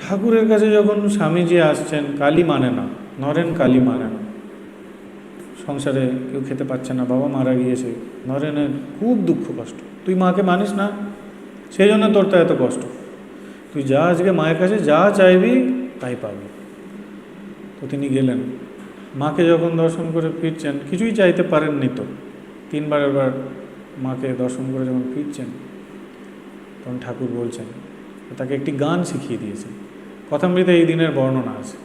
ঠাকুরের কাছে যখন স্বামীজি আসছেন, কালী মানে না, নরেন কালী মানে না, সংসারে কেউ খেতে পাচ্ছে না, বাবা মারা গিয়েছে, নরেনের খুব দুঃখ কষ্ট। তুই মাকে মানিস না, সেই জন্য তোর তো এত কষ্ট। তুই যা আজকে মায়ের কাছে যা চাইবি তাই পাবি। তো তিনি গেলেন, মাকে যখন দর্শন করে ফিরছেন, কিছুই চাইতে পারেননি তো, তিনবার মাকে দর্শন করে যখন ফিরছেন, তখন ঠাকুর বলছেন, তাকে একটি গান শিখিয়ে দিয়েছেন। কথামৃতে এই দিনের বর্ণনা আছে।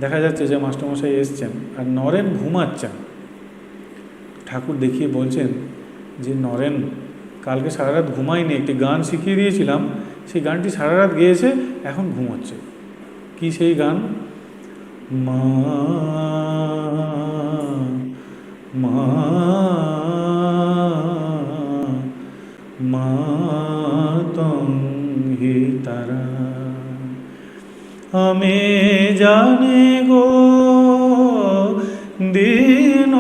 দেখা যাচ্ছে যে মাস্টারমশাই এসছেন আর নরেন ঘুমাচ্ছেন। ঠাকুর দেখিয়ে বলছেন যে নরেন কালকে সারা রাত ঘুমায়নি, একটি গান শিখিয়ে দিয়েছিলাম, সেই গানটি সারা রাত গেয়েছে, এখন ঘুমোচ্ছে। কি সেই গান? মা মা মাতং হি তারা আমি জানি গো দীন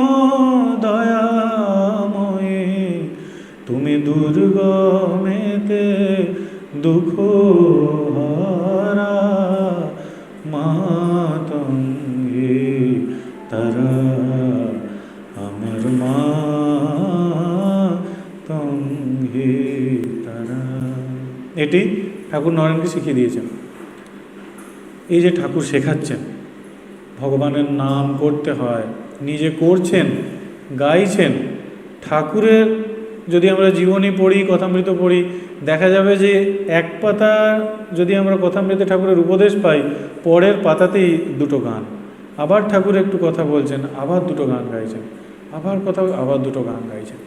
দয়াময়ী, তুমি দুর্গমেতে দুঃখ হারা মাতং হি তারা, আমার মাতং হি তারা। এটি ঠাকুর নরেনকে শিখিয়ে দিয়েছেন। এই যে ঠাকুর শেখাচ্ছেন ভগবানের নাম করতে হয়, নিজে করছেন, গাইছেন। ঠাকুরের যদি আমরা জীবনী পড়ি, কথামৃত পড়ি, দেখা যাবে যে এক পাতা যদি আমরা কথামৃতে ঠাকুরের উপদেশ পাই, পরের পাতাতেই দুটো গান। আবার ঠাকুর একটু কথা বলছেন, আবার দুটো গান গাইছেন, আবার কথা, আবার দুটো গান গাইছেন।